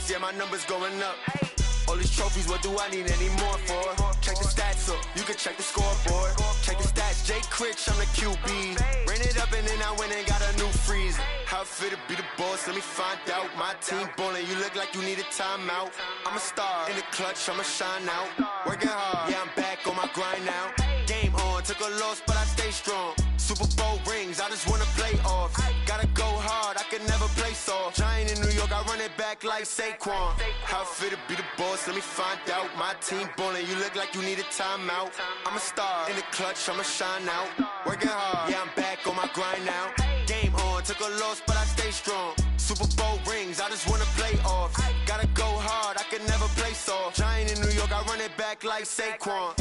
playoffs, yeah, my number's going up. All these trophies, what do I need any more for? Check the stats up, you can check the scoreboard. Check the stats, Jay Critch, I'm the QB. Ran it up and then I went and got a new freezer. How it fit to be the boss, let me find out. My team ballin', you look like you need a timeout. I'm a star, in the clutch, I'ma shine out. Working hard, yeah, I'm back on my grind now. Game on, took a loss, but I stay strong. Super Bowl rings, I just wanna play off. Gotta go hard, I can never play soft. Giant in New York, I run it back like Saquon. How it fit to be the boss, let me find out. My team ballin', you look like you need a timeout. I'm a star, in the clutch, I'ma shine out. Working hard, yeah, I'm back on my grind now. Game on, took a loss, but I stay strong. Super Bowl rings, I just wanna play off. Gotta go hard, I can never play soft. Giant in New York, I run it back like Saquon.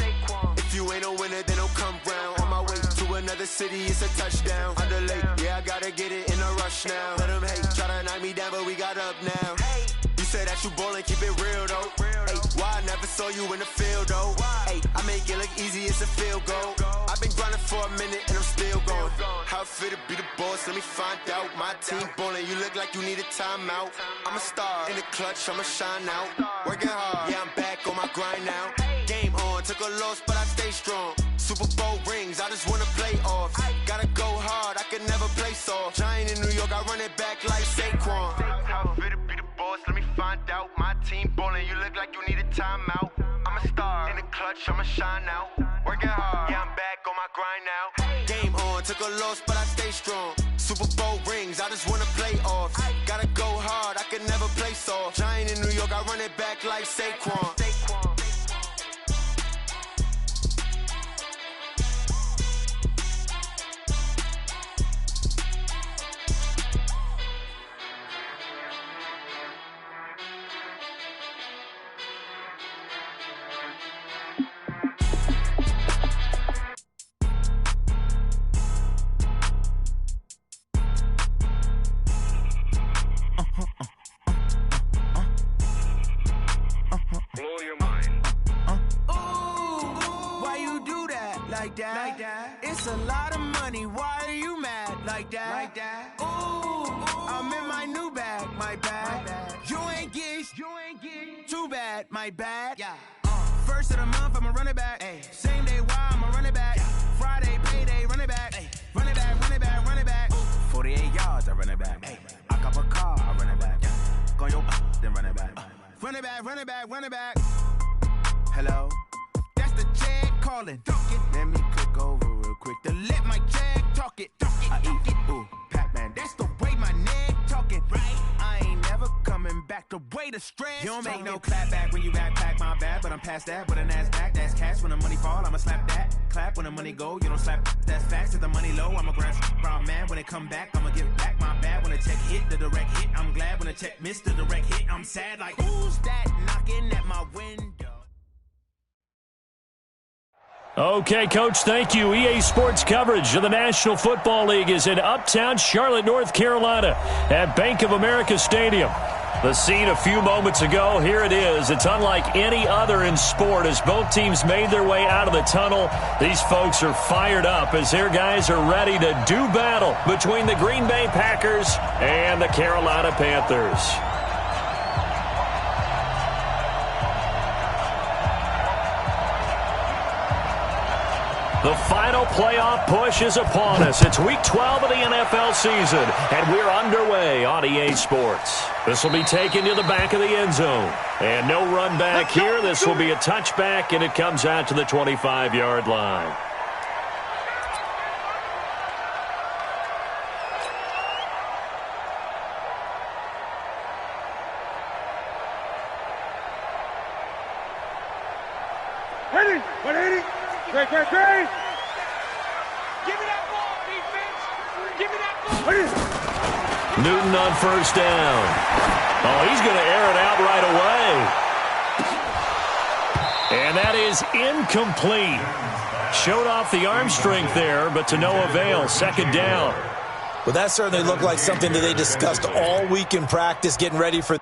If you ain't a winner, then don't come round. On my way to another city, it's a touchdown. Under late, yeah, I gotta get it in a rush now. Let them hate, try to knock me down, but we got up now. You say that you ballin', keep it real though. Ay, why I never saw you in the field though? Ay, I make it look easy, it's a field goal. I've been grinding for a minute and I'm still going. How it fit to be the boss, let me find out. My team ballin', you look like you need a timeout. I'm a star, in the clutch, I'ma shine out. Working hard, yeah, I'm back on my grind now. Game on, took a loss, but I stay strong. Super Bowl rings, I just wanna play off. Gotta go hard, I can never play soft. Giant in New York, I run it back like Saquon. How it fit to be the boss, let me find out. My team ballin', you look like you need a timeout. I'm a star, in the clutch, I'ma shine out. Working hard, yeah, I'm back on my grind now. Game on, took a loss, but I stay strong. Super Bowl rings, I just wanna play off. Gotta go hard, I can never play soft. Giant in New York, I run it back like Saquon. Like that. It's a lot of money. Why are you mad like that? Ooh, I'm in my new bag, my bad. You ain't get too bad, my bad. Yeah. First of the month, I'ma run it back. Ay. Same day, why I'ma run it back. Friday, payday, run it back. Ay. Run it back, run it back, run it back. 48 yards, I run it back. Ay. I cop a car, I run it back. Go your then run it back. Run it back, run it back, run it back. Hello? That's the check calling. Let me click over real quick to let my check talk it. I eat it, ooh, Pac-Man. That's the way my neck talking. Right? I ain't never coming back the way the stress. You don't make no clap back when you backpack, my bad. But I'm past that with a NASDAQ. That's cash when the money fall, I'ma slap that. Clap when the money go, you don't slap. That's facts. If the money low, I'ma grab brown man. When it come back, I'ma give back my bad. When the check hit, the direct hit. I'm glad when the check missed the direct hit. I'm sad like, who's that knocking at my window? Okay, Coach, thank you. EA Sports coverage of the National Football League is in uptown Charlotte, North Carolina at Bank of America Stadium. The scene a few moments ago, here it is. It's unlike any other in sport as both teams made their way out of the tunnel. These folks are fired up as their guys are ready to do battle between the Green Bay Packers and the Carolina Panthers. The final playoff push is upon us. It's Week 12 of the NFL season, and we're underway on EA Sports. This will be taken to the back of the end zone. And no run back here. This will be a touchback, and it comes out to the 25-yard line. Great. Give me that ball, defense. Give me that ball. Newton on first down. Oh, he's going to air it out right away. And that is incomplete. Showed off the arm strength there, but to no avail. Second down. Well, that certainly looked like something that they discussed all week in practice, getting ready for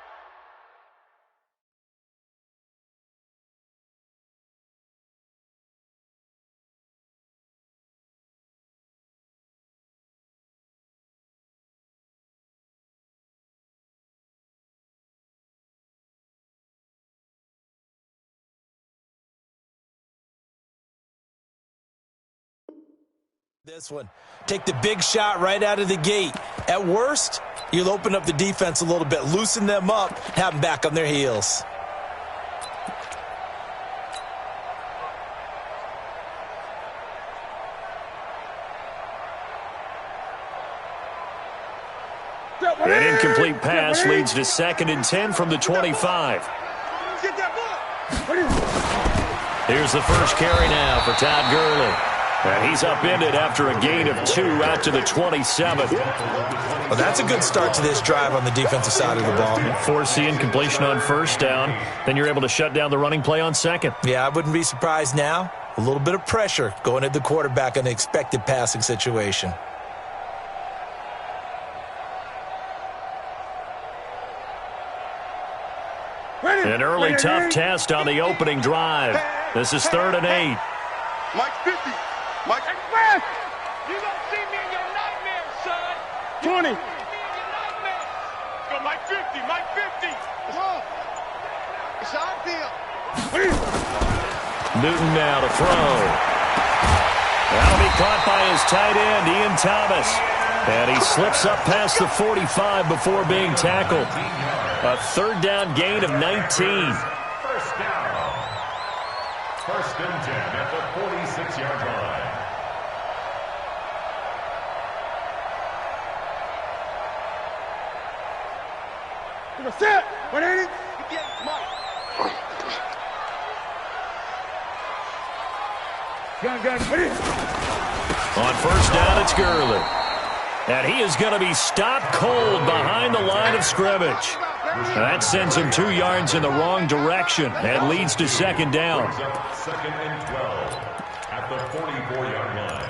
This one. Take the big shot right out of the gate. At worst, you'll open up the defense a little bit, loosen them up, have them back on their heels. An incomplete pass leads to 2nd and 10 from the 25. Here's the first carry now for Todd Gurley. And he's upended after a gain of 2 out to the 27. Well, that's a good start to this drive on the defensive side of the ball. Force the incompletion on 1st down. Then you're able to shut down the running play on 2nd. Yeah, I wouldn't be surprised now. A little bit of pressure going at the quarterback in an expected passing situation. An early tough test on the opening drive. This is 3rd and 8. Mike 50. Mike Express. You don't see me in your nightmares, son. 20. Let's go, Mike 50. Mike 50. Come on. It's our deal. Newton now to throw. That'll be caught by his tight end, Ian Thomas. And he slips up past the 45 before being tackled. A 3rd down gain of 19. First down. 1st and 10 at the 46-yard line. Set. 180. Gun. Ready. On 1st down, it's Gurley. And he is going to be stopped cold behind the line of scrimmage. That sends him 2 yards in the wrong direction and leads to 2nd down. 2nd and 12 at the 44-yard line.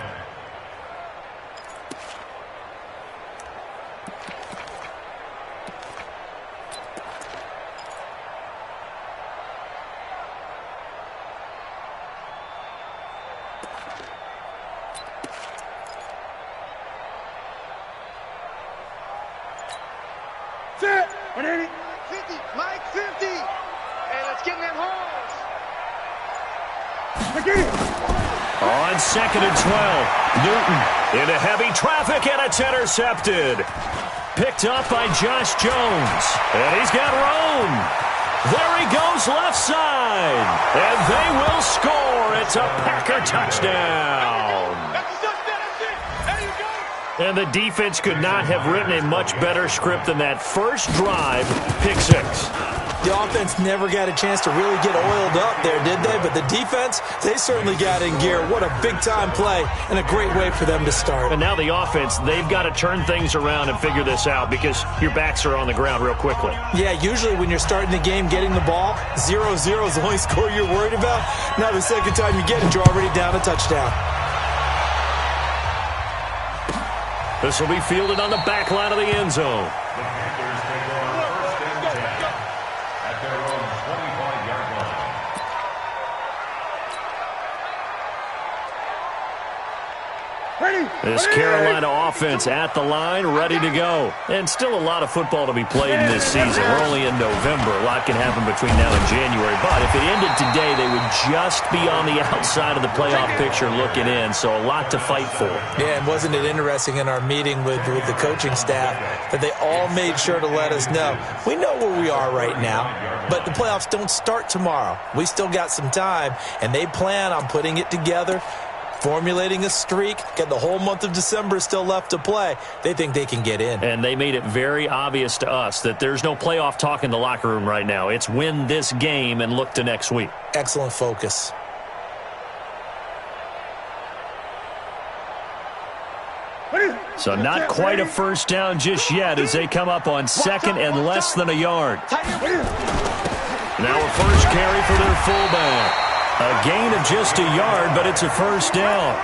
Set. 180. 50. Mike 50. And let's get in them holes. On 2nd and 12, Newton into heavy traffic, and it's intercepted. Picked up by Josh Jones. And he's got room. There he goes left side. And they will score. It's a Packer touchdown. And the defense could not have written a much better script than that first drive, pick 6. The offense never got a chance to really get oiled up there, did they? But the defense, they certainly got in gear. What a big-time play and a great way for them to start. And now the offense, they've got to turn things around and figure this out because your backs are on the ground real quickly. Yeah, usually when you're starting the game, getting the ball, 0-0 is the only score you're worried about. Now the second time you get it, you're already down a touchdown. This will be fielded on the back line of the end zone. The Panthers take on 1st and 10 at their own 25-yard line. This Carolina offense at the line, ready to go. And still a lot of football to be played in this season. We're only in November. A lot can happen between now and January. But if it ended today, they would just be on the outside of the playoff picture looking in. So a lot to fight for. Yeah, and wasn't it interesting in our meeting with the coaching staff that they all made sure to let us know, we know where we are right now, but the playoffs don't start tomorrow. We still got some time, and they plan on putting it together, formulating a streak, get the whole month of December still left to play. They think they can get in. And they made it very obvious to us that there's no playoff talk in the locker room right now. It's win this game and look to next week. Excellent focus. So not quite a first down just yet as they come up on 2nd and less than a yard. Now a first carry for their fullback. A gain of just a yard, but it's a first down.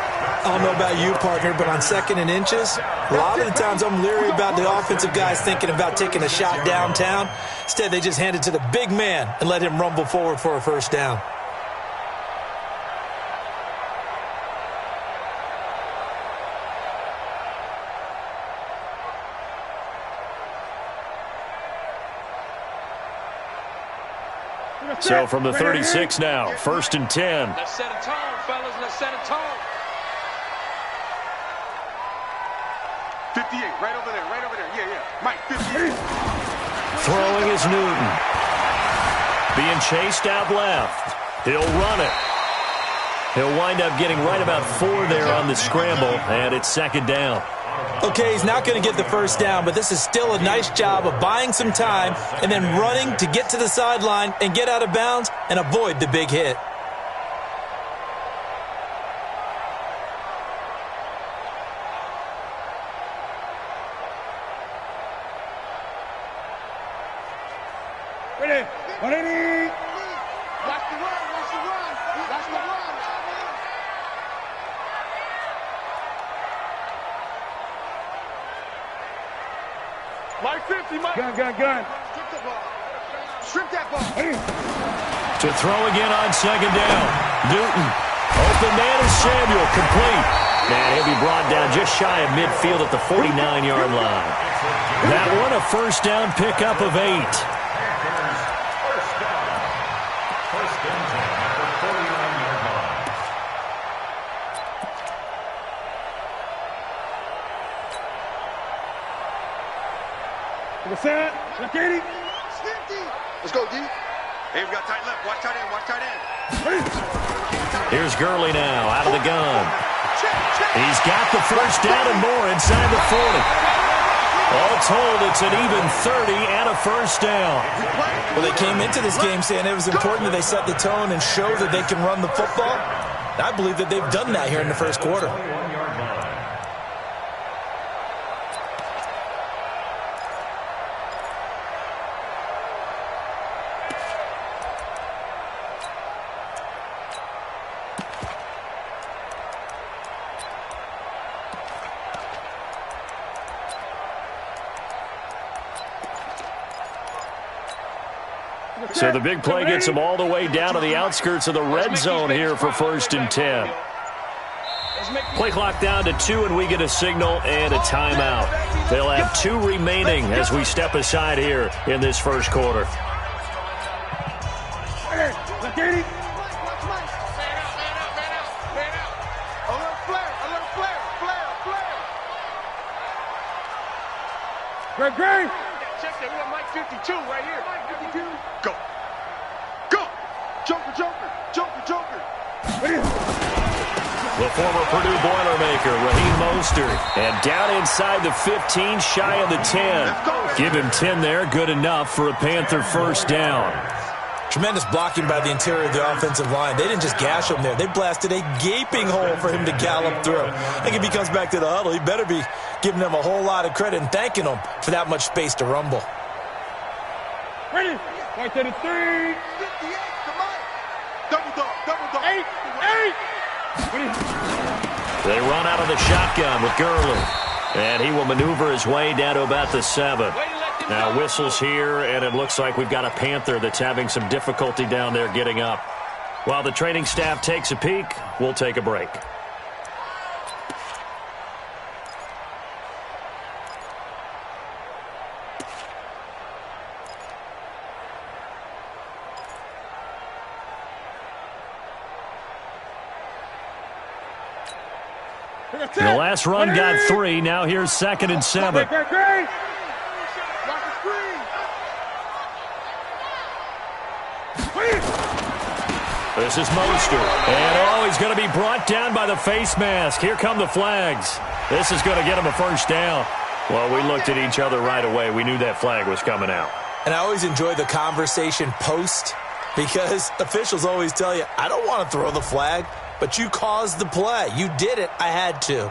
I don't know about you, partner, but on 2nd and inches, a lot of the times I'm leery about the offensive guys thinking about taking a shot downtown. Instead, they just hand it to the big man and let him rumble forward for a first down. So from the 36 now, 1st and 10. Let's set a tone, fellas. Let's set a tone. 58, right over there, yeah. Mike, 58. Throwing is Newton. Being chased out left. He'll run it. He'll wind up getting right about 4 there on the scramble, and it's second down. Okay, he's not going to get the first down, but this is still a nice job of buying some time and then running to get to the sideline and get out of bounds and avoid the big hit. Ready? 180. Watch the run. Mike 50, Mike. Gun. Strip that ball. To throw again on second down. Newton. Open man is Samuel. Complete. And he'll be brought down just shy of midfield at the 49-yard line. That one a first down pickup of 8. First and 10 at the 49-yard line. To the side. Look at it. Let's go, D. Hey, we got tight left. Watch tight end. Here's Gurley now out of the gun. He's got the first down and more inside the 40. All told, it's an even 30 and a first down. Well, they came into this game saying it was important that they set the tone and show that they can run the football. I believe that they've done that here in the first quarter. So the big play gets them all the way down to the outskirts of the red zone here for first and 10. Play clock down to 2, and we get a signal and a timeout. They'll have 2 remaining as we step aside here in this first quarter. Great. Check that. We got Mike 52 right here. Mike 52. Go. Joker. The former Purdue Boilermaker, Raheem Mostert. And down inside the 15, shy of the 10. Give him 10 there. Good enough for a Panther first down. Tremendous blocking by the interior of the offensive line. They didn't just gash him there. They blasted a gaping hole for him to gallop through. I think if he comes back to the huddle, he better be giving them a whole lot of credit and thanking them for that much space to rumble. Ready? Right to the 3. 58, come on. Double dog. 8. They run out of the shotgun with Gurley. And he will maneuver his way down to about the 7. Now whistles here, and it looks like we've got a Panther that's having some difficulty down there getting up. While the training staff takes a peek, we'll take a break. The last run got 3. Now here's second and 7. This is Mostert. And, he's going to be brought down by the face mask. Here come the flags. This is going to get him a first down. Well, we looked at each other right away. We knew that flag was coming out. And I always enjoy the conversation post because officials always tell you, I don't want to throw the flag, but you caused the play. You did it. I had to.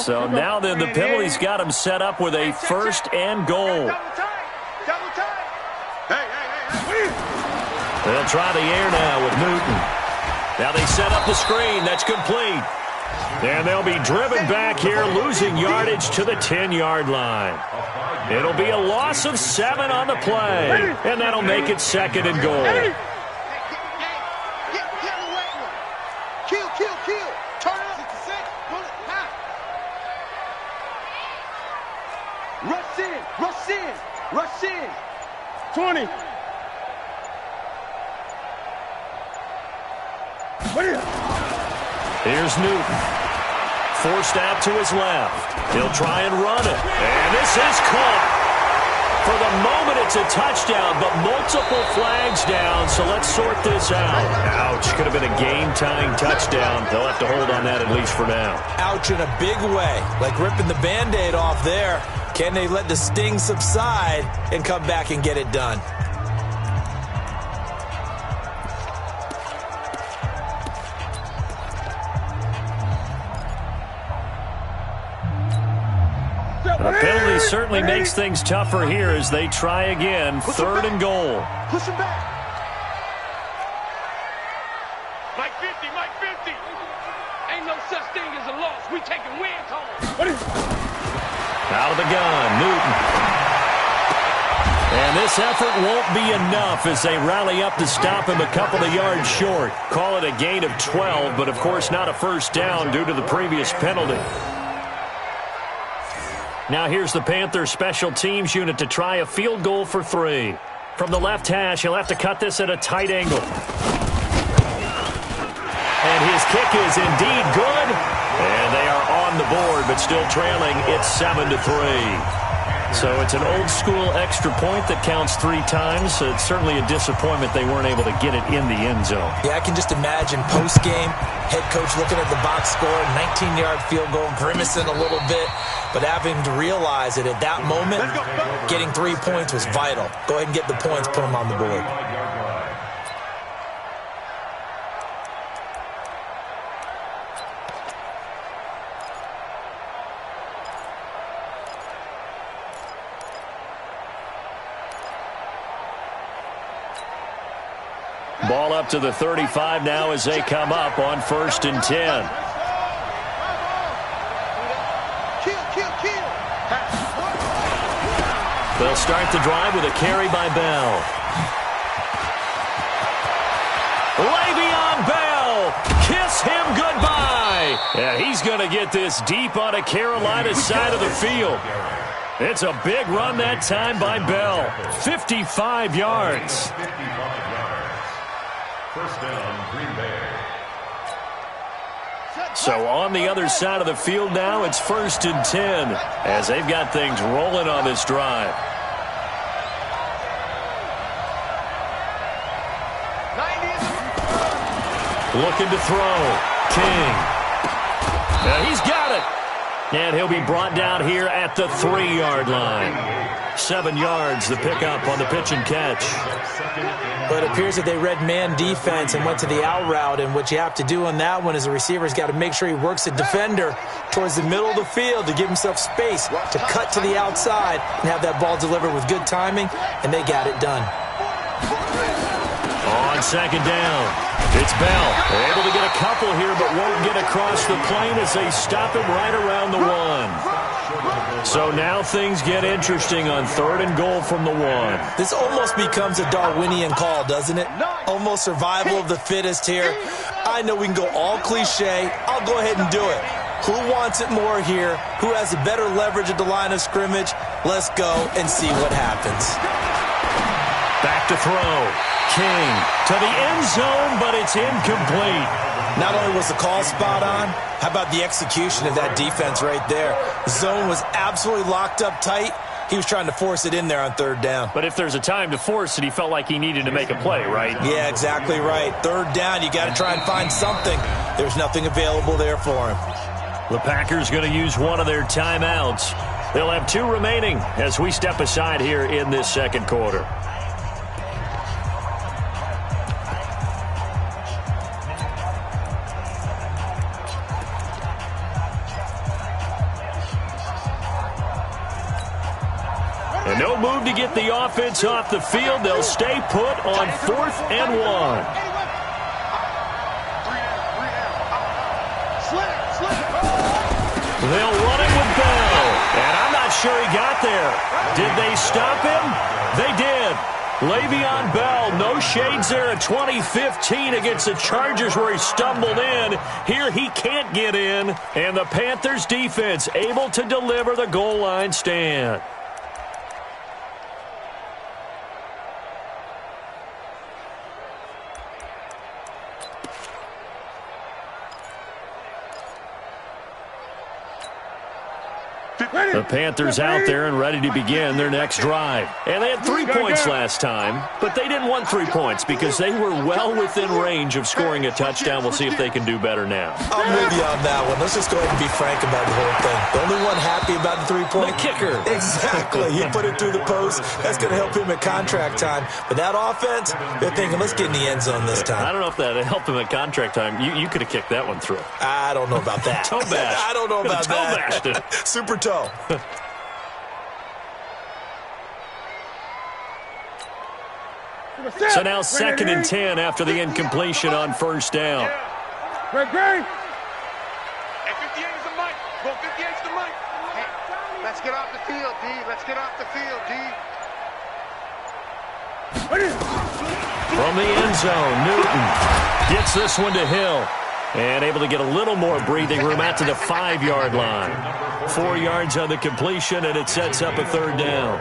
So now then the penalty's got him set up with a first and goal. Double time. Hey. They'll try the air now with Newton. Now they set up the screen. That's complete. And they'll be driven back here, losing yardage to the 10-yard line. It'll be a loss of 7 on the play. And that'll make it second and goal. Kill. Turn it up. Rush in. 20. Here's Newton. Forced out to his left. He'll try and run it. And this is caught. For the moment, it's a touchdown, but multiple flags down, so let's sort this out. Ouch. Could have been a game-tying touchdown. They'll have to hold on that at least for now. Ouch in a big way, like ripping the Band-Aid off there. Can they let the sting subside and come back and get it done? The penalty certainly makes things tougher here as they try again. 3rd and goal. Push him back. Mike 50, Mike 50. Ain't no such thing as a loss. We taking wins home. Out of the gun, Newton. And this effort won't be enough as they rally up to stop him a couple of yards short. Call it a gain of 12, but of course not a first down due to the previous penalty. Now here's the Panthers special teams unit to try a field goal for 3. From the left hash, he'll have to cut this at a tight angle. And his kick is indeed good. And they are on the board, but still trailing. It's 7-3. So it's an old-school extra point that counts 3 times. So it's certainly a disappointment they weren't able to get it in the end zone. Yeah, I can just imagine post-game, head coach looking at the box score, 19-yard field goal, grimacing a little bit, but having to realize that at that moment, getting 3 points was vital. Go ahead and get the points, put them on the board. Ball up to the 35 now as they come up on 1st and 10. They'll start the drive with a carry by Bell. Le'Veon Bell, kiss him goodbye. Yeah, he's going to get this deep on a Carolina side of the field. It's a big run that time by Bell. 55 yards. 55 yards. First down, Green Bay. So on the other side of the field now, it's 1st and 10 as they've got things rolling on this drive. Looking to throw. King. He's got it. And he'll be brought down here at the 3-yard line. 7 yards, the pickup on the pitch and catch. But it appears that they read man defense and went to the out route, and what you have to do on that one is the receiver's got to make sure he works the defender towards the middle of the field to give himself space to cut to the outside and have that ball delivered with good timing, and they got it done. On 2nd down, it's Bell. Able to get a couple here, but won't get across the plane as they stop him right around the 1. So now things get interesting on 3rd and goal from the 1. This almost becomes a Darwinian call, doesn't it? Almost survival of the fittest here. I know we can go all cliche. I'll go ahead and do it. Who wants it more here? Who has a better leverage at the line of scrimmage? Let's go and see what happens. Back to throw. King to the end zone, but it's incomplete. Not only was the call spot on, how about the execution of that defense right there? The zone was absolutely locked up tight. He was trying to force it in there on 3rd down. But if there's a time to force it, he felt like he needed to make a play, right? Yeah, exactly right. 3rd down, you got to try and find something. There's nothing available there for him. The Packers going to use one of their timeouts. They'll have 2 remaining as we step aside here in this 2nd quarter. And no move to get the offense off the field. They'll stay put on 4th and 1. They'll run it with Bell. And I'm not sure he got there. Did they stop him? They did. Le'Veon Bell, no shades there in 2015 against the Chargers where he stumbled in. Here he can't get in. And the Panthers defense able to deliver the goal line stand. The Panthers out there and ready to begin their next drive. And they had 3 points last time, but they didn't want 3 points because they were well within range of scoring a touchdown. We'll see if they can do better now. I'm with you on that one. Let's just go ahead and be frank about the whole thing. The only one happy about the 3-point? The kicker. Exactly. He put it through the post. That's going to help him at contract time. But that offense, they're thinking, let's get in the end zone this time. I don't know if that helped him at contract time. You could have kicked that one through. I don't know about that. Toe bash. I don't know about toe that. Bashed it. Super toe. So now 2nd and 10 after the incompletion on first down. Hey, 58 is the mic. Go 58 is the mic. Hey, let's get off the field, D. Let's get off the field, D. From the end zone, Newton gets this one to Hill. And able to get a little more breathing room out to the 5-yard line. 4 yards on the completion, and it sets up a 3rd down.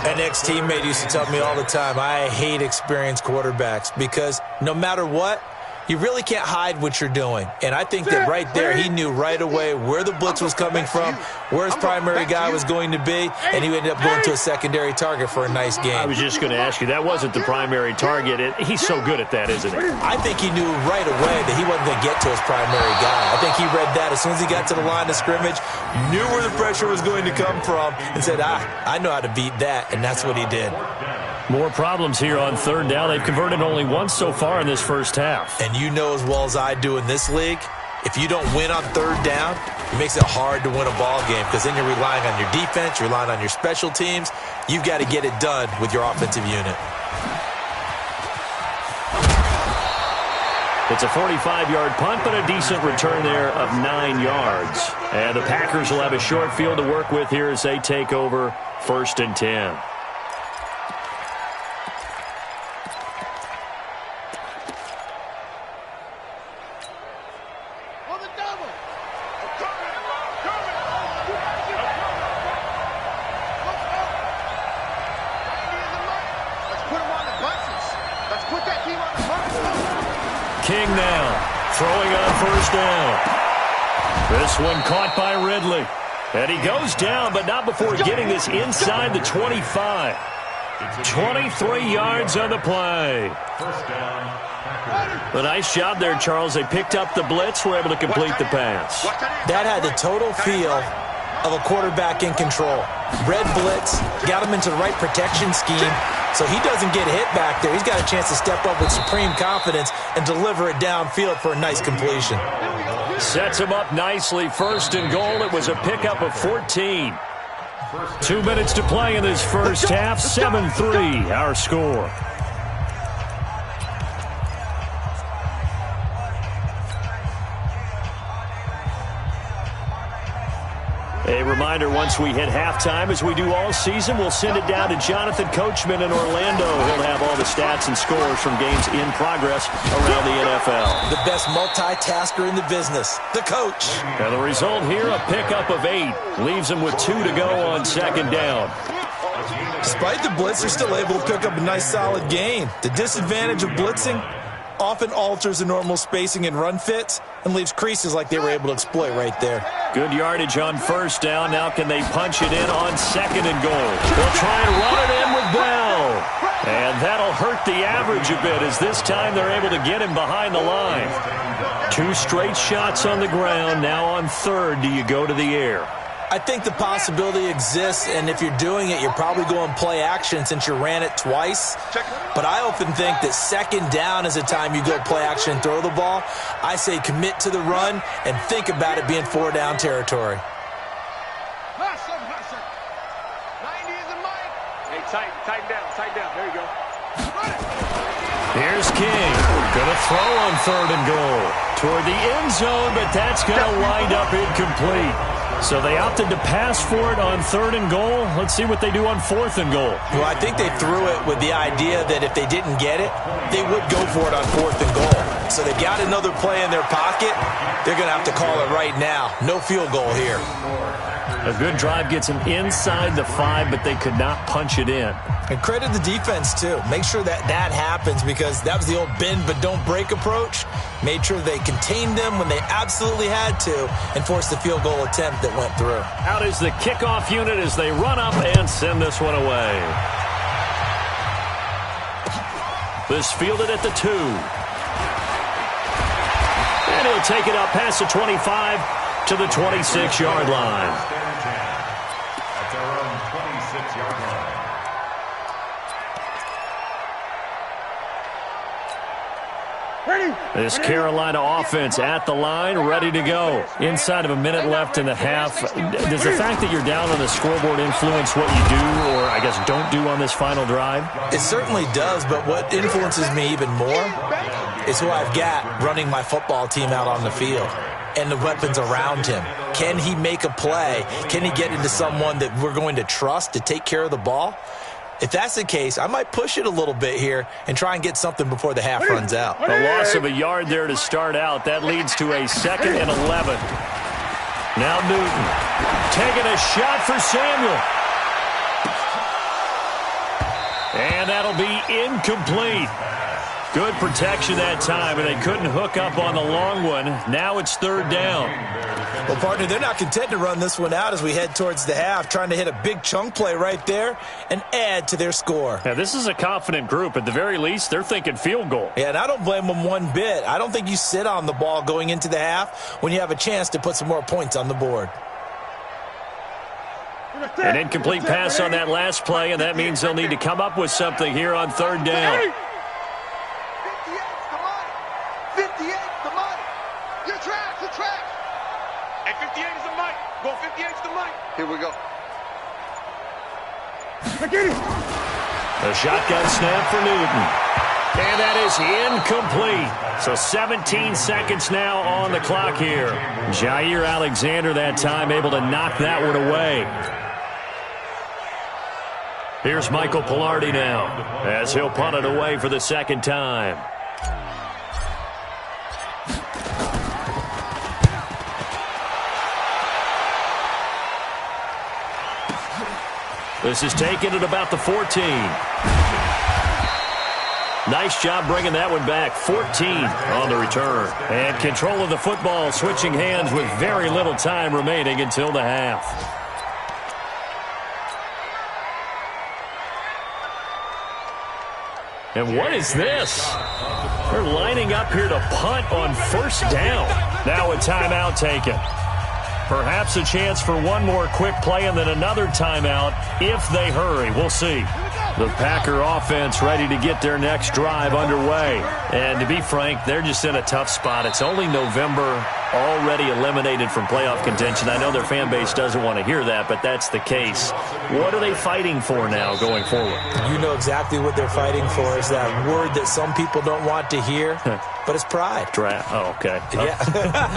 An ex-teammate used to tell me all the time, I hate experienced quarterbacks because no matter what, you really can't hide what you're doing. And I think that right there, he knew right away where the blitz was coming from, where his primary guy was going to be, and he ended up going to a secondary target for a nice game. I was just going to ask you, that wasn't the primary target. He's so good at that, isn't he? I think he knew right away that he wasn't going to get to his primary guy. I think he read that as soon as he got to the line of scrimmage, knew where the pressure was going to come from, and said, I know how to beat that, and that's what he did. More problems here on 3rd down. They've converted only once so far in this first half. And you know as well as I do in this league, if you don't win on 3rd down, it makes it hard to win a ball game because then you're relying on your defense, you're relying on your special teams. You've got to get it done with your offensive unit. It's a 45-yard punt, but a decent return there of 9 yards. And the Packers will have a short field to work with here as they take over 1st and 10. King now, throwing on first down. This one caught by Ridley. And he goes down, but not before getting this inside the 25. 23 yards on the play. A nice job there, Charles. They picked up the blitz, were able to complete the pass. That had the total feel of a quarterback in control. Red blitz, got him into the right protection scheme, so he doesn't get hit back there. He's got a chance to step up with supreme confidence and deliver it downfield for a nice completion. Sets him up nicely. 1st and goal. It was a pickup of 14. 2 minutes to play in this first half. 7-3 our score. A reminder, once we hit halftime, as we do all season, we'll send it down to Jonathan Coachman in Orlando. He'll have all the stats and scores from games in progress around the NFL. The best multitasker in the business, the coach. And the result here, a pickup of 8. Leaves him with 2 to go on 2nd down. Despite the blitz, they're still able to pick up a nice solid gain. The disadvantage of blitzing often alters the normal spacing and run fits and leaves creases like they were able to exploit right there. Good yardage on first down. Now can they punch it in on 2nd and goal? They'll try and run it in with Bell. And that'll hurt the average a bit as this time they're able to get him behind the line. 2 straight shots on the ground. Now on 3rd, do you go to the air? I think the possibility exists, and if you're doing it, you're probably going play action since you ran it twice. But I often think that 2nd down is the time you go play action and throw the ball. I say commit to the run and think about it being 4-down territory. Hey, tighten down. There you go. Here's King. Going to throw on 3rd and goal. Toward the end zone, but that's going to wind up incomplete. So they opted to pass for it on 3rd and goal. Let's see what they do on 4th and goal. Well, I think they threw it with the idea that if they didn't get it, they would go for it on 4th and goal. So they've got another play in their pocket. They're going to have to call it right now. No field goal here. A good drive gets them inside the 5, but they could not punch it in. And credit the defense, too. Make sure that happens, because that was the old bend but don't break approach. Made sure they contained them when they absolutely had to and forced the field goal attempt that went through. Out is the kickoff unit as they run up and send this one away. This fielded at the 2. And he'll take it up past the 25 to the 26-yard line. At their own 26-yard line. This Carolina offense at the line, ready to go. Inside of a minute left in the half. Does the fact that you're down on the scoreboard influence what you do, or I guess don't do on this final drive? It certainly does, but what influences me even more is who I've got running my football team out on the field and the weapons around him. Can he make a play? Can he get into someone that we're going to trust to take care of the ball? If that's the case, I might push it a little bit here and try and get something before the half runs out. A loss of a yard there to start out. That leads to a 2nd and 11. Now Newton taking a shot for Samuel. And that'll be incomplete. Good protection that time, and they couldn't hook up on the long one. Now it's 3rd down. Well, partner, they're not content to run this one out as we head towards the half, trying to hit a big chunk play right there and add to their score. Now, this is a confident group. At the very least, they're thinking field goal. Yeah, and I don't blame them one bit. I don't think you sit on the ball going into the half when you have a chance to put some more points on the board. An incomplete pass on that last play, and that means they'll need to come up with something here on 3rd down. 58's the money. Your trash. Hey, 58 is the mic. Go 58's the mic. Here we go. The shotgun snap for Newton. And that is incomplete. So 17 seconds now on the clock here. Jair Alexander that time able to knock that one away. Here's Michael Pilardi now as he'll punt it away for the 2nd time. This is taken at about the 14. Nice job bringing that one back. 14 on the return. And control of the football switching hands with very little time remaining until the half. And what is this? They're lining up here to punt on 1st down. Now a timeout taken. Perhaps a chance for one more quick play and then another timeout if they hurry. We'll see. The Packer offense ready to get their next drive underway. And to be frank, they're just in a tough spot. It's only November, already eliminated from playoff contention. I know their fan base doesn't want to hear that, but that's the case. What are they fighting for now going forward? You know exactly what they're fighting for is that word that some people don't want to hear, but it's pride. Draft. Oh, okay. Yeah.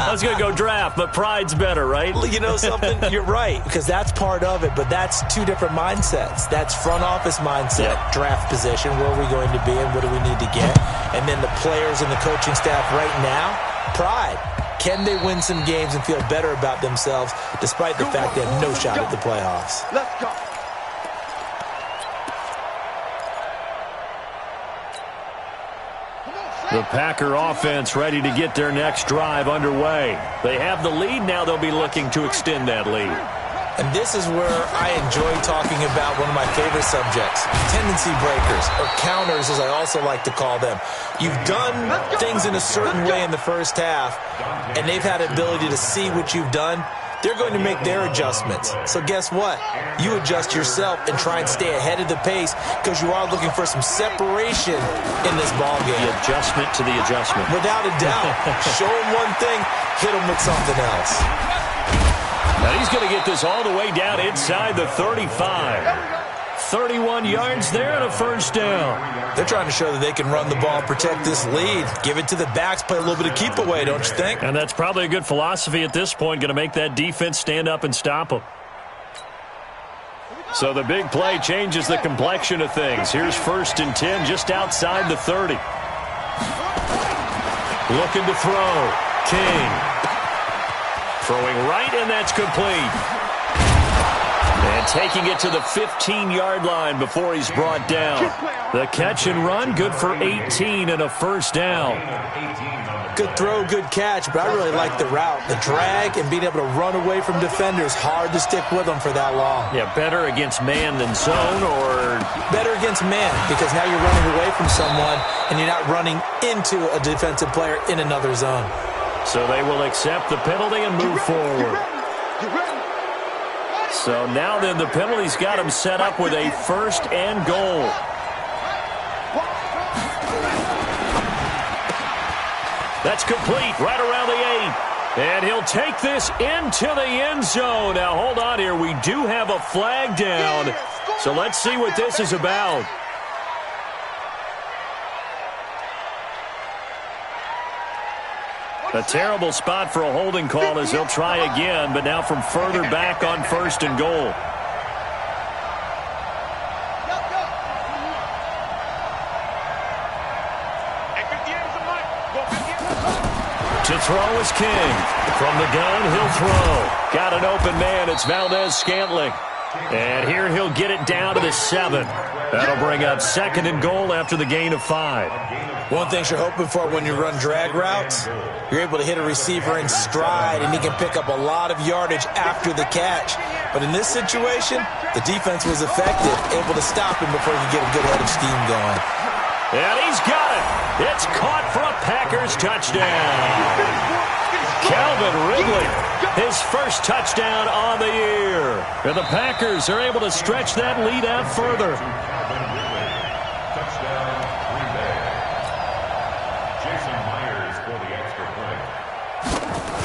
I was going to go draft, but pride's better, right? You know something? You're right, because that's part of it, but that's 2 different mindsets. That's front office mindset, draft position, where are we going to be and what do we need to get? And then the players and the coaching staff right now, pride. Can they win some games and feel better about themselves despite the fact they have no shot at the playoffs? Let's go. The Packer offense ready to get their next drive underway. They have the lead. Now they'll be looking to extend that lead. And this is where I enjoy talking about one of my favorite subjects, tendency breakers, or counters as I also like to call them. You've done things in a certain way in the first half, and they've had the ability to see what you've done. They're going to make their adjustments. So guess what? You adjust yourself and try and stay ahead of the pace because you are looking for some separation in this ballgame. The adjustment to the adjustment. Without a doubt. Show them one thing, hit them with something else. Now he's going to get this all the way down inside the 35. 31 yards there and a 1st down. They're trying to show that they can run the ball and protect this lead. Give it to the backs, play a little bit of keep away, don't you think? And that's probably a good philosophy at this point, going to make that defense stand up and stop them. So the big play changes the complexion of things. Here's 1st and 10 just outside the 30. Looking to throw. King. Throwing right, and that's complete. And And taking it to the 15-yard line before he's brought down. The catch and run, good for 18 and a first down. Good throw, good catch, but I really like the route. The drag and being able to run away from defenders, hard to stick with them for that long. Yeah, better against man than zone, or? Better against man, because now you're running away from someone and you're not running into a defensive player in another zone. So they will accept the penalty and move forward. So now then the penalty's got him set up with a first and goal. That's complete right around the 8. And he'll take this into the end zone. Now hold on here. We do have a flag down. So let's see what this is about. A terrible spot for a holding call as they'll try again, but now from further back on first and goal. To throw is King. From the gun, he'll throw. Got an open man. It's Valdez-Scantling. And here he'll get it down to the 7. That'll bring up second and goal after the gain of 5. One thing you're hoping for when you run drag routes, you're able to hit a receiver in stride, and he can pick up a lot of yardage after the catch. But in this situation, the defense was effective, able to stop him before he could get a good head of steam going. And he's got it. It's caught for a Packers touchdown. Calvin Ridley, his first touchdown on the year. And the Packers are able to stretch that lead out further.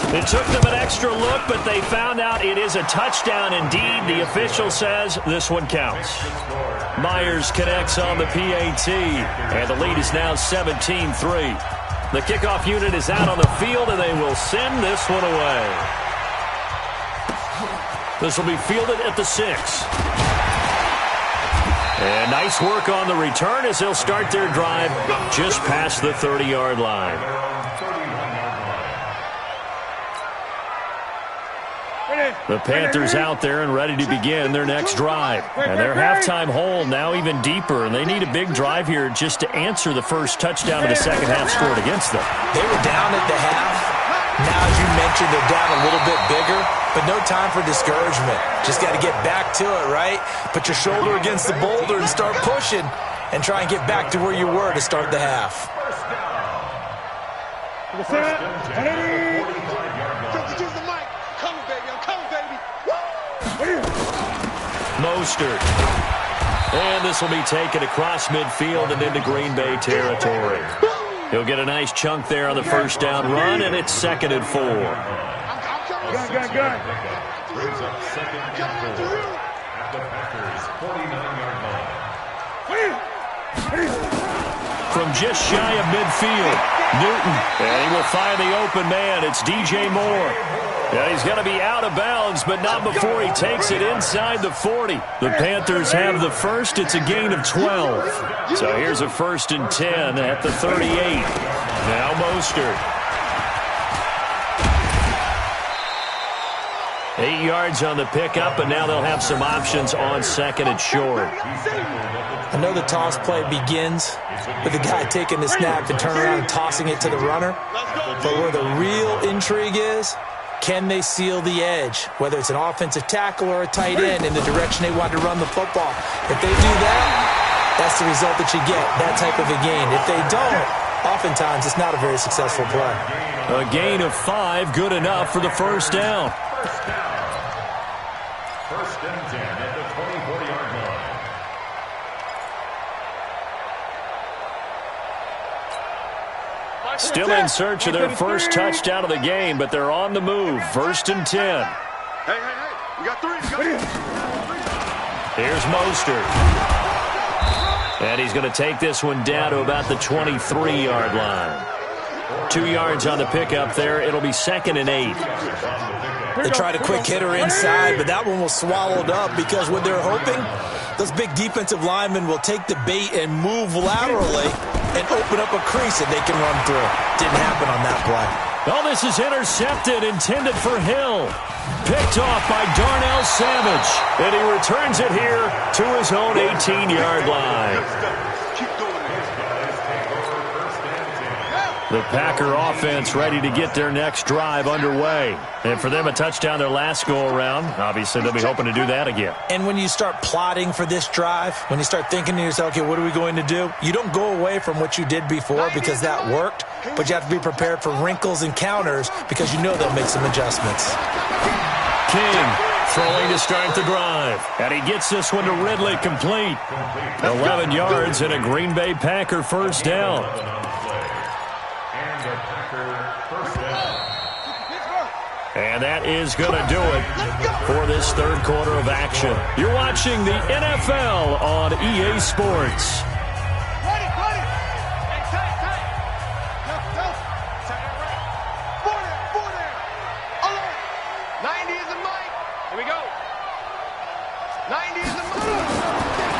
It took them an extra look, but they found out it is a touchdown indeed. The official says this one counts. Myers connects on the PAT, and the lead is now 17-3. The kickoff unit is out on the field, and they will send this one away. This will be fielded at the 6. And nice work on the return as they'll start their drive just past the 30-yard line. The Panthers out there and ready to begin their next drive. And their halftime hole now even deeper, and they need a big drive here just to answer the first touchdown of the second half scored against them. They were down at the half. Now, as you mentioned, they're down a little bit bigger, but no time for discouragement. Just got to get back to it, right? Put your shoulder against the boulder and start pushing and try and get back to where you were to start the half. Mostert. And this will be taken across midfield and into Green Bay territory. He'll get a nice chunk there on the first down run, and it's 2nd and 4. From just shy of midfield, Newton. And he will find the open man. It's DJ Moore. And he's going to be out of bounds, but not before he takes it inside the 40. The Panthers have the first. It's a gain of 12. So here's a 1st and 10 at the 38. Now Mostert. 8 yards on the pickup, and now they'll have some options on 2nd and short. I know the toss play begins with the guy taking the snap and turning around and tossing it to the runner. But where the real intrigue is, can they seal the edge, whether it's an offensive tackle or a tight end, in the direction they want to run the football? If they do that, that's the result that you get, that type of a gain. If they don't, oftentimes it's not a very successful play. A gain of 5, good enough for the first down. 1st and 10 at the 24-yard line. Still in search of their first touchdown of the game, but they're on the move. 1st and 10. Hey, we got 3. Here's Mostert. And he's going to take this one down to about the 23-yard line. 2 yards on the pickup there. It'll be 2nd and 8. They tried a quick hitter inside, but that one was swallowed up because what they're hoping, those big defensive linemen will take the bait and move laterally and open up a crease that they can run through. Didn't happen on that play. Oh, this is intercepted, intended for Hill. Picked off by Darnell Savage. And he returns it here to his own 18-yard line. The Packer offense ready to get their next drive underway. And for them, a touchdown their last go-around. Obviously, they'll be hoping to do that again. And when you start plotting for this drive, when you start thinking to yourself, okay, what are we going to do? You don't go away from what you did before because that worked, but you have to be prepared for wrinkles and counters because you know they'll make some adjustments. King throwing to start the drive. And he gets this one to Ridley complete. 11 yards and a Green Bay Packer first down. And that is going to do it for this third quarter of action. You're watching the NFL on EA Sports.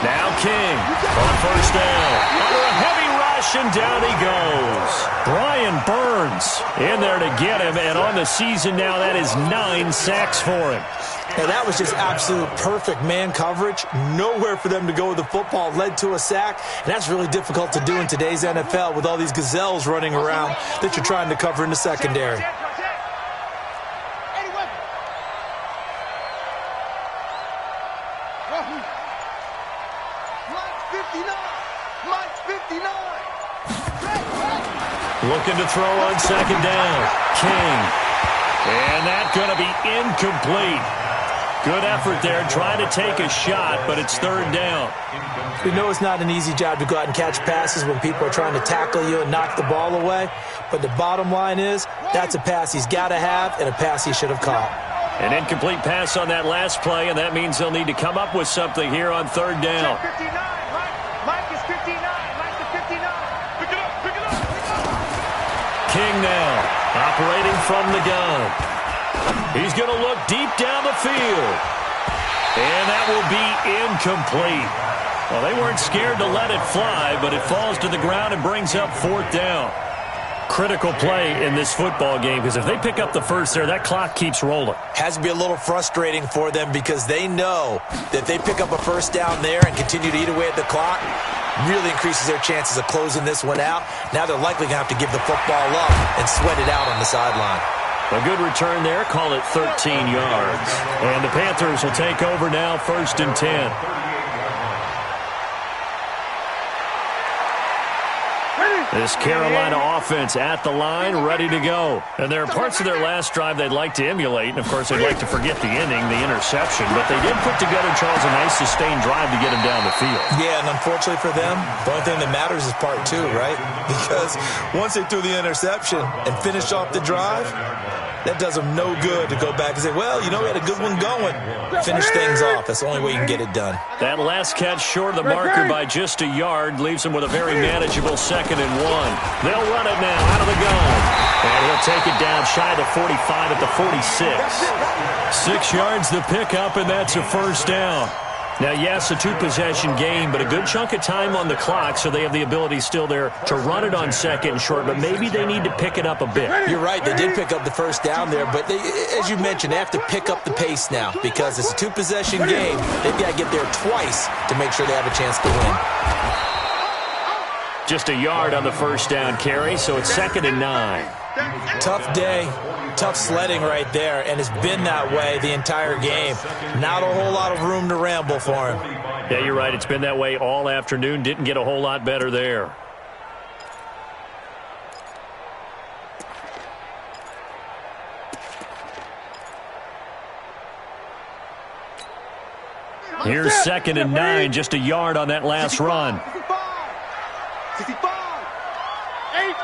Now King on first down. Under a heavy rush, and down he goes. Brian Burns in there to get him, and on the season now, that is 9 sacks for him. Yeah, that was just absolute perfect man coverage. Nowhere for them to go with the football. Led to a sack, and that's really difficult to do in today's NFL with all these gazelles running around that you're trying to cover in the secondary. Looking to throw on second down. King. And that's going to be incomplete. Good effort there, trying to take a shot, but it's third down. We know it's not an easy job to go out and catch passes when people are trying to tackle you and knock the ball away. But the bottom line is, that's a pass he's got to have and a pass he should have caught. An incomplete pass on that last play, and that means they'll need to come up with something here on third down. Mike is 59. Mike is 59. Pick it up. King now, operating from the gun. He's going to look deep down the field. And that will be incomplete. Well, they weren't scared to let it fly, but it falls to the ground and brings up fourth down. Critical play in this football game, because if they pick up the first there, that clock keeps rolling. Has to be a little frustrating for them because they know that they pick up a first down there and continue to eat away at the clock, really increases their chances of closing this one out. Now they're likely going to have to give the football up and sweat it out on the sideline. A good return there, call it 13 yards. And the Panthers will take over now, 1st and 10. This Carolina offense at the line, ready to go. And there are parts of their last drive they'd like to emulate. And, of course, they'd like to forget the inning, the interception. But they did put together, Charles, a nice sustained drive to get him down the field. Yeah, and unfortunately for them, the only thing that matters is part 2, right? Because once they threw the interception and finished off the drive, that does them no good to go back and say, well, you know, we had a good one going. Finish things off. That's the only way you can get it done. That last catch short of the marker by just a yard leaves them with a very manageable 2nd and 1. They'll run it now out of the gun. And he'll take it down shy of the 45 at the 46. 6 yards the pickup, and that's a first down. Now, yes, a 2-possession game, but a good chunk of time on the clock, so they have the ability still there to run it on 2nd and short, but maybe they need to pick it up a bit. You're right. They did pick up the first down there, but they, as you mentioned, they have to pick up the pace now because it's a 2-possession game. They've got to get there twice to make sure they have a chance to win. Just a yard on the first down carry, so it's 2nd and 9. Tough day, tough sledding right there, and it's been that way the entire game. Not a whole lot of room to ramble for him. Yeah, you're right. It's been that way all afternoon. Didn't get a whole lot better there. Here's 2nd and 9, just a yard on that last run. 65. 8.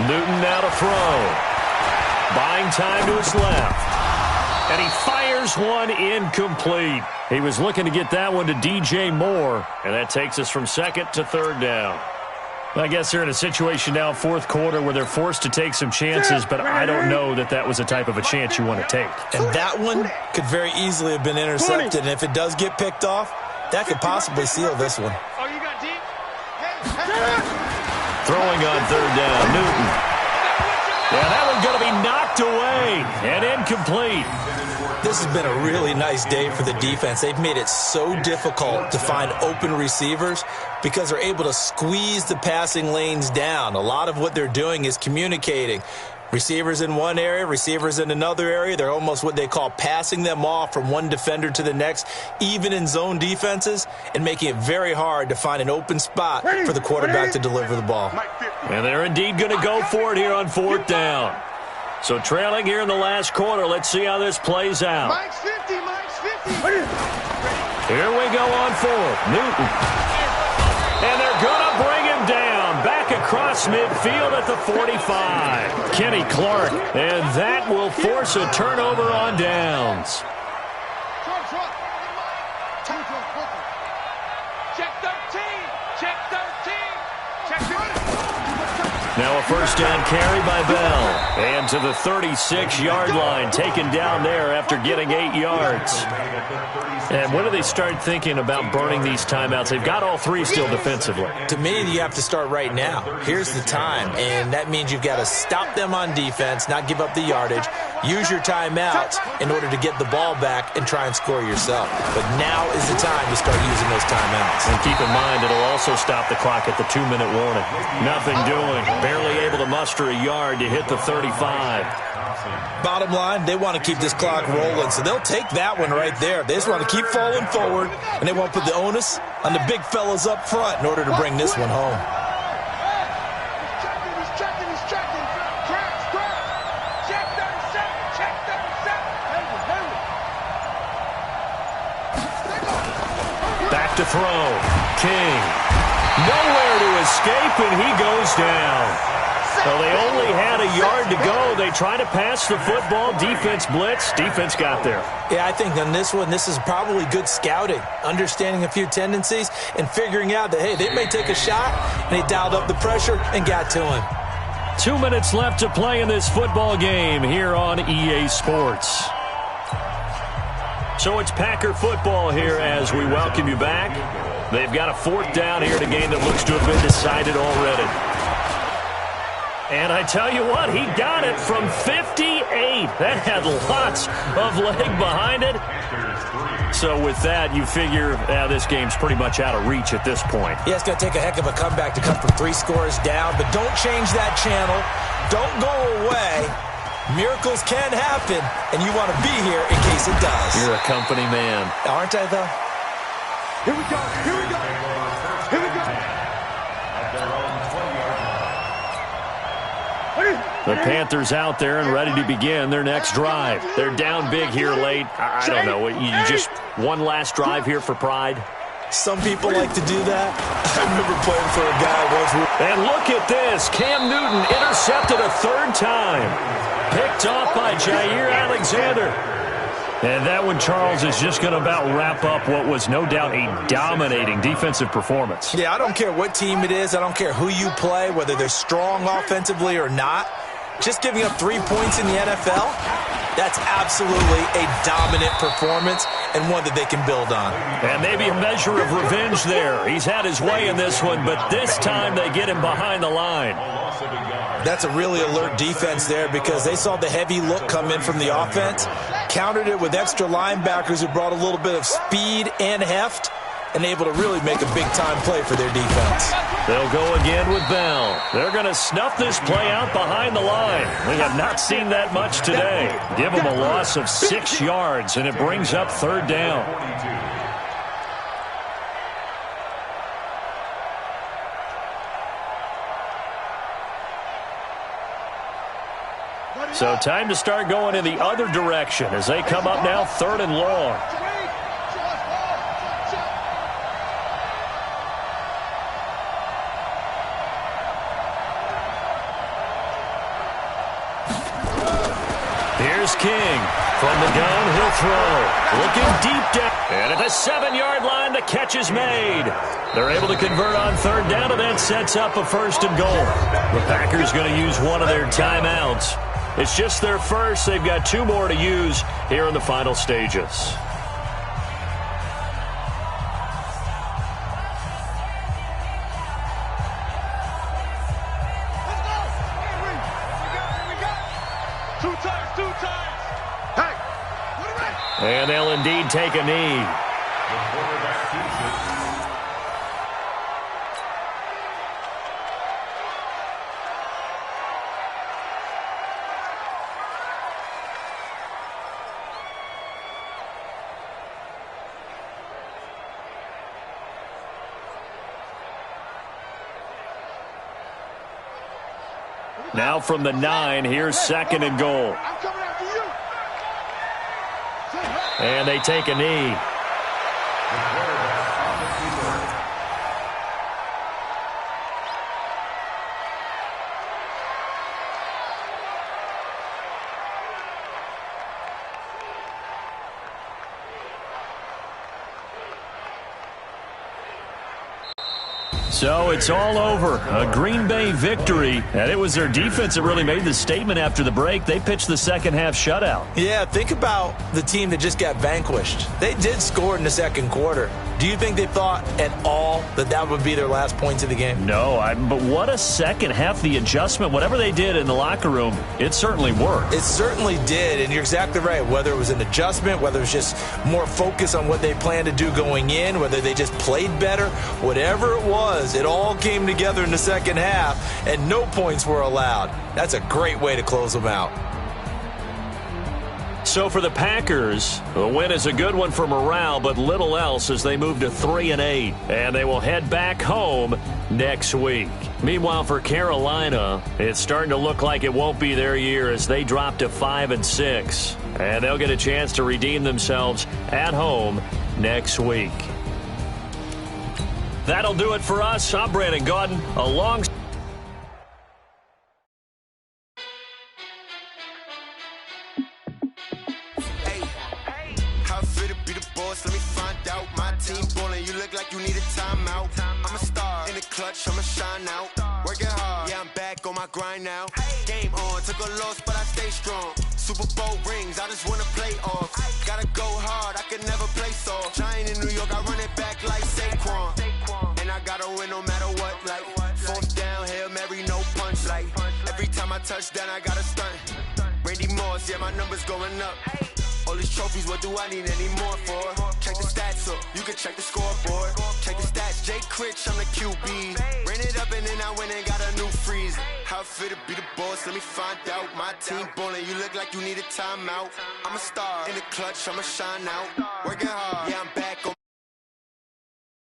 Newton now to throw. Buying time to his left. And he fires one incomplete. He was looking to get that one to DJ Moore. And that takes us from 2nd to 3rd down. I guess they're in a situation now, fourth quarter, where they're forced to take some chances, but I don't know that that was the type of a chance you want to take. And that one could very easily have been intercepted, and if it does get picked off, that could possibly seal this one. Oh, you got deep? Throwing on third down, Newton. Yeah, that one's going to be knocked away and incomplete. This has been a really nice day for the defense. They've made it so difficult to find open receivers because they're able to squeeze the passing lanes down. A lot of what they're doing is communicating. Receivers in one area, receivers in another area. They're almost what they call passing them off from one defender to the next, even in zone defenses, and making it very hard to find an open spot for the quarterback to deliver the ball. And they're indeed going to go for it here on fourth down. So trailing here in the last quarter. Let's see how this plays out. Mike's 50, Mike's 50. Here we go on fourth. Newton. And they're going to bring him down. Back across midfield at the 45. Kenny Clark. And that will force a turnover on downs. Check 13. Check 13. Check 13. Now a first down carry by Bell. And to the 36-yard line, taken down there after getting 8 yards. And when do they start thinking about burning these timeouts? They've got all three still defensively. To me, you have to start right now. Here's the time, and that means you've got to stop them on defense, not give up the yardage, use your timeouts in order to get the ball back and try and score yourself. But now is the time to start using those timeouts. And keep in mind, it'll also stop the clock at the 2-minute warning. Nothing doing. Barely able to muster a yard to hit the 35. Bottom line, they want to keep this clock rolling, so they'll take that one right there. They just want to keep falling forward, and they want to put the onus on the big fellas up front in order to bring this one home. He's checking. Crash. Check 37. Check 37. Back to throw. King. Nowhere to escape, and he goes down. So they only had a yard to go. They try to pass the football. Defense blitz. Defense got there. Yeah, I think on this one, this is probably good scouting, understanding a few tendencies, and figuring out that, hey, they may take a shot, and they dialed up the pressure and got to him. 2 minutes left to play in this football game here on EA Sports. So it's Packer football here as we welcome you back. They've got a fourth down here in a game that looks to have been decided already. And I tell you what, he got it from 58. That had lots of leg behind it. So with that, you figure this game's pretty much out of reach at this point. Yeah, it's going to take a heck of a comeback to come from 3 scores down, but don't change that channel. Don't go away. Miracles can happen, and you want to be here in case it does. You're a company man. Aren't I, though? Here we go. The Panthers out there and ready to begin their next drive. They're down big here late. I don't know. You just one last drive here for pride? Some people like to do that. I remember playing for a guy once. And look at this. Cam Newton intercepted a third time. Picked off by Jair Alexander. And that one, Charles, is just going to about wrap up what was no doubt a dominating defensive performance. Yeah, I don't care what team it is. I don't care who you play, whether they're strong offensively or not. Just giving up 3 points in the NFL, that's absolutely a dominant performance and one that they can build on. And maybe a measure of revenge there. He's had his way in this one, but this time they get him behind the line. That's a really alert defense there because they saw the heavy look come in from the offense, countered it with extra linebackers who brought a little bit of speed and heft, and able to really make a big-time play for their defense. They'll go again with Bell. They're going to snuff this play out behind the line. We have not seen that much today. Give them a loss of 6 yards, and it brings up third down. So time to start going in the other direction as they come up now third and long. Here's King. From the gun, he'll throw. Looking deep down. And at the 7-yard line, the catch is made. They're able to convert on third down, and that sets up a 1st and goal. The Packers going to use one of their timeouts. It's just their first. They've got 2 more to use here in the final stages. And they'll indeed take a knee. Now from the 9, here's 2nd and goal. And they take a knee. So it's all over. A Green Bay victory. And it was their defense that really made the statement after the break. They pitched the second half shutout. Yeah, think about the team that just got vanquished. They did score in the second quarter. Do you think they thought at all that that would be their last points of the game? No, but what a second half. The adjustment, whatever they did in the locker room, it certainly worked. It certainly did, and you're exactly right. Whether it was an adjustment, whether it was just more focus on what they planned to do going in, whether they just played better, whatever it was, it all came together in the second half, and no points were allowed. That's a great way to close them out. So for the Packers, the win is a good one for morale, but little else as they move to 3-8, and they will head back home next week. Meanwhile, for Carolina, it's starting to look like it won't be their year as they drop to 5-6, and they'll get a chance to redeem themselves at home next week. That'll do it for us. I'm Brandon Gaudin, along. Let me find out. My team ballin', you look like you need a timeout. I'm a star in the clutch, I'ma shine out. Working hard, yeah, I'm back on my grind now. Game on, took a loss, but I stay strong. Super Bowl rings, I just wanna play off. Gotta go hard, I can never play soft. Giant in New York, I run it back like Saquon. And I gotta win no matter what, like 4th down, Hail Mary, no punch. Like every time I touch down, I gotta stunt. Randy Moss, yeah, my numbers going up. All these trophies, what do I need any more for? Check the stats up, you can check the scoreboard. Check the stats, Jay Critch, I'm the QB. Ran it up and then I went and got a new freeze. How it feel to be the boss, let me find out. My team ballin', you look like you need a timeout. I'm a star in the clutch, I'ma shine out. Working hard, yeah, I'm back on.